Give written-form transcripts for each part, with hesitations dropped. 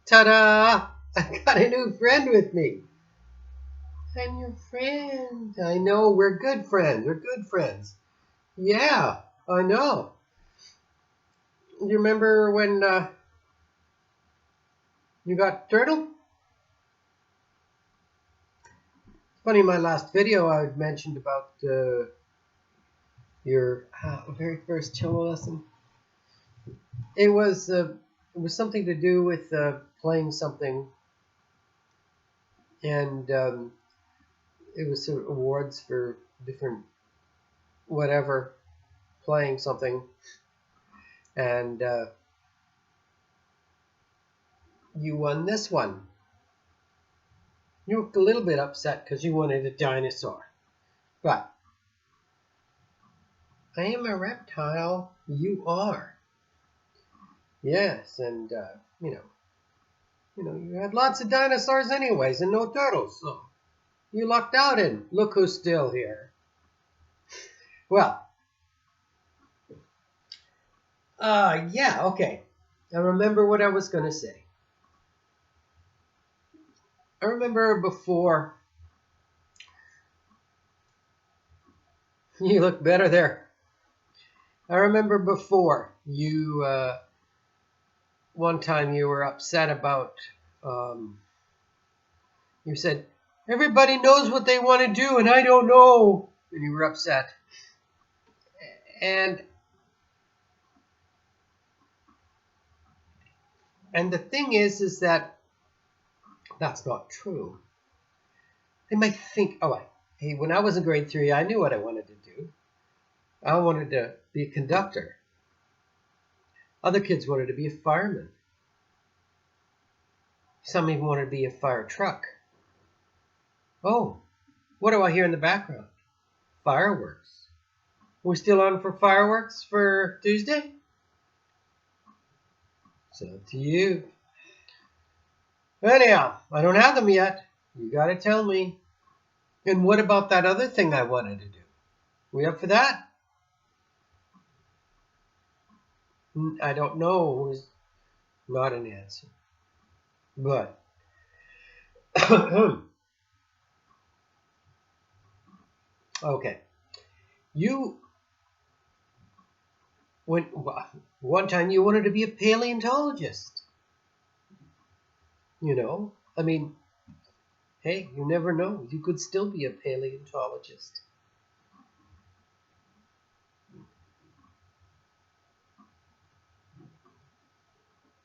Ta-da! I got a new friend with me. I'm your friend. I know, we're good friends. We're good friends. Yeah, I know. You remember when you got turtle? Funny, in my last video I mentioned about your very first cello lesson. It was something to do with playing something, and it was sort of awards for different whatever playing something, and you won this one. You looked a little bit upset because you wanted a dinosaur, but I am a reptile. You are. Yes, and you had lots of dinosaurs anyways, and no turtles, so you lucked out. And look who's still here. Well, yeah, okay. I remember what I was gonna say. I remember before. You look better there. I remember before you. One time you were upset about. You said everybody knows what they want to do, and I don't know. And you were upset. And the thing is that that's not true. They might think, oh, hey, when I was in grade 3, I knew what I wanted to do. I wanted to be a conductor. Other kids wanted to be a fireman. Some even wanted to be a fire truck. Oh, what do I hear in the background? Fireworks. We're still on for fireworks for Tuesday? It's up to you. Anyhow, I don't have them yet. You gotta tell me. And what about that other thing I wanted to do? We up for that? I don't know is not an answer. But okay. You one time you wanted to be a paleontologist. I mean, hey, you never know. You could still be a paleontologist.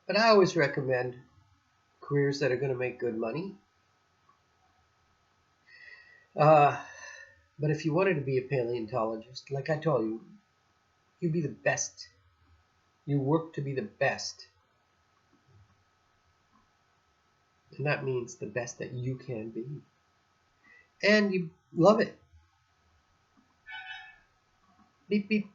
But I always recommend careers that are going to make good money. But if you wanted to be a paleontologist, like I told you, you'd be the best. You work to be the best. And that means the best that you can be. And you love it. Beep, beep.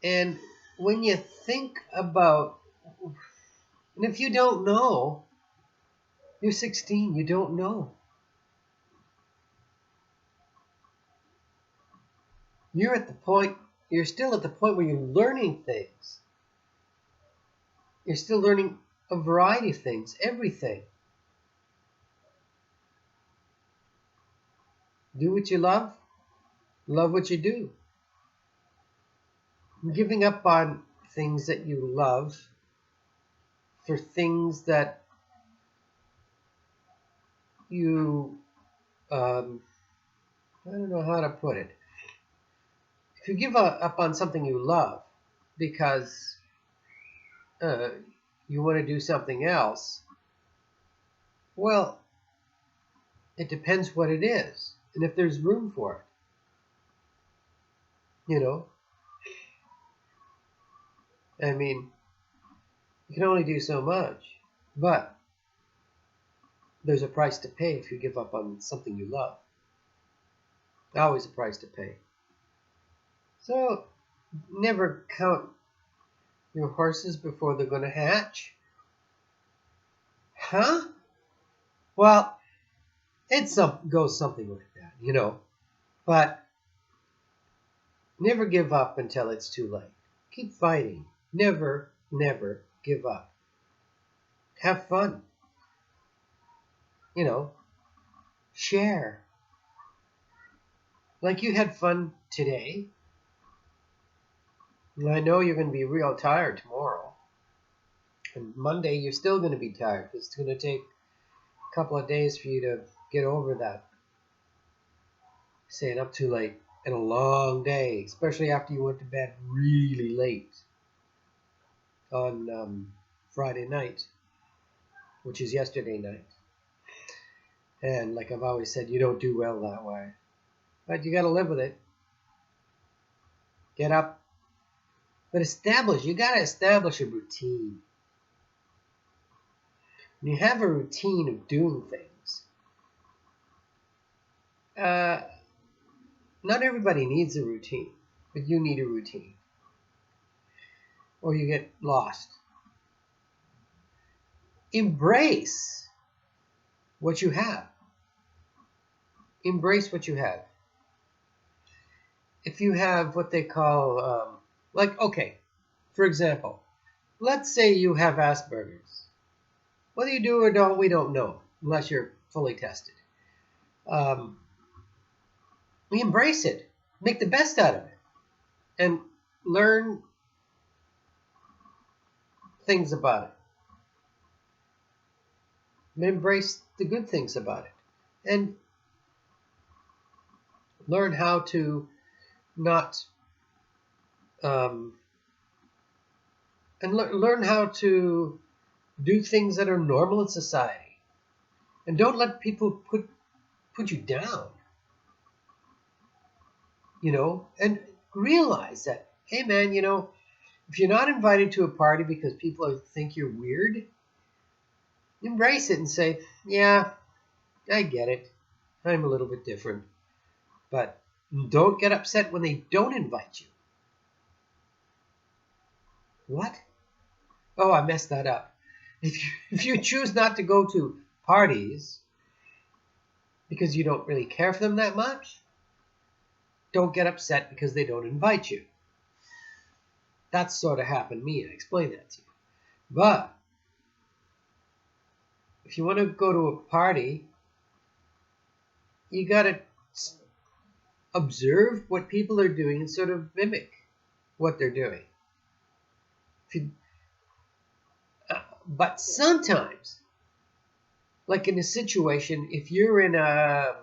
And when you think about, and if you don't know, you're 16, you don't know. You're still at the point where you're learning things. You're still learning a variety of things, everything. Do what you love what you do. Giving up on things that you love for things that you, I don't know how to put it. If you give up on something you love because you want to do something else, well, it depends what it is and if there's room for it. I mean, you can only do so much, but there's a price to pay if you give up on something you love. Always a price to pay. So never count your horses before they're going to hatch. Huh? Well, it goes something like that, But never give up until it's too late. Keep fighting. Never never give up. Have fun. Share. Like you had fun today. And I know you're going to be real tired tomorrow. And Monday, you're still going to be tired. It's going to take a couple of days for you to get over that. Staying up too late and a long day, especially after you went to bed really late on Friday night, which is yesterday night. And like I've always said, you don't do well that way. But you got to live with it. Get up. But you got to establish a routine. When you have a routine of doing things, not everybody needs a routine, but you need a routine. Or you get lost. Embrace what you have. Embrace what you have. If you have what they call, okay, for example, let's say you have Asperger's. Whether you do or don't, we don't know, unless you're fully tested. We embrace it. Make the best out of it. And learn things about it. Embrace the good things about it. And learn how to not... learn how to do things that are normal in society. And don't let people put you down. And realize that, hey man, if you're not invited to a party because people think you're weird, embrace it and say, yeah, I get it. I'm a little bit different. But don't get upset when they don't invite you. What? Oh, I messed that up. If you choose not to go to parties because you don't really care for them that much, don't get upset because they don't invite you. That's sort of happened to me. I explained that to you. But if you want to go to a party, you got to observe what people are doing and sort of mimic what they're doing. But sometimes, like in a situation, if you're in a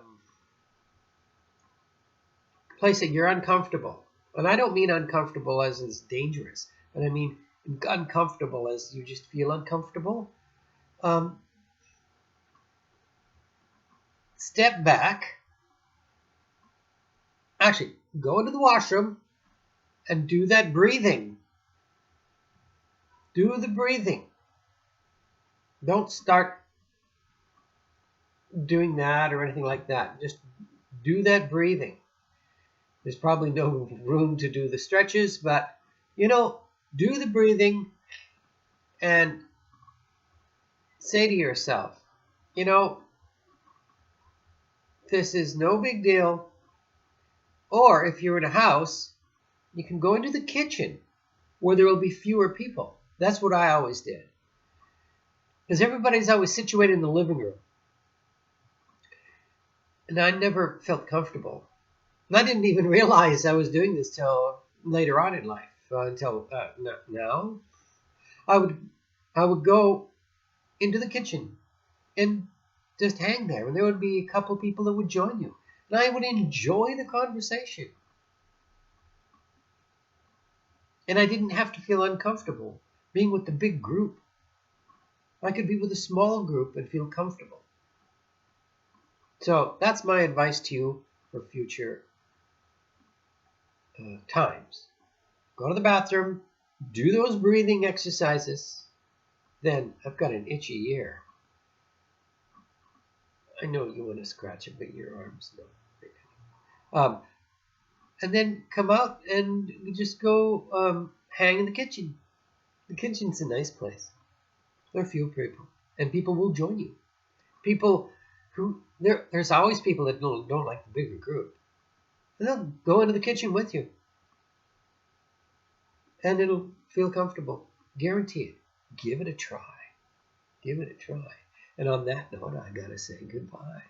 place that you're uncomfortable, and I don't mean uncomfortable as is dangerous, but I mean uncomfortable as you just feel uncomfortable, step back, actually go into the washroom and do that breathing. Do the breathing. Don't start doing that or anything like that. Just do that breathing. There's probably no room to do the stretches, but, do the breathing and say to yourself, this is no big deal. Or if you're in a house, you can go into the kitchen where there will be fewer people. That's what I always did. Because everybody's always situated in the living room. And I never felt comfortable. And I didn't even realize I was doing this till later on in life. Until now. I would go into the kitchen and just hang there. And there would be a couple people that would join you. And I would enjoy the conversation. And I didn't have to feel uncomfortable being with the big group. I could be with a small group and feel comfortable. So that's my advice to you for future times. Go to the bathroom, do those breathing exercises. Then I've got an itchy ear. I know you want to scratch it, but your arms no. And then come out and just go hang in the kitchen. The kitchen's a nice place. There are few people, and people will join you. People who there's always people that don't like the bigger group, and they'll go into the kitchen with you, and it'll feel comfortable. Guarantee it. Give it a try. Give it a try. And on that note, I gotta say goodbye.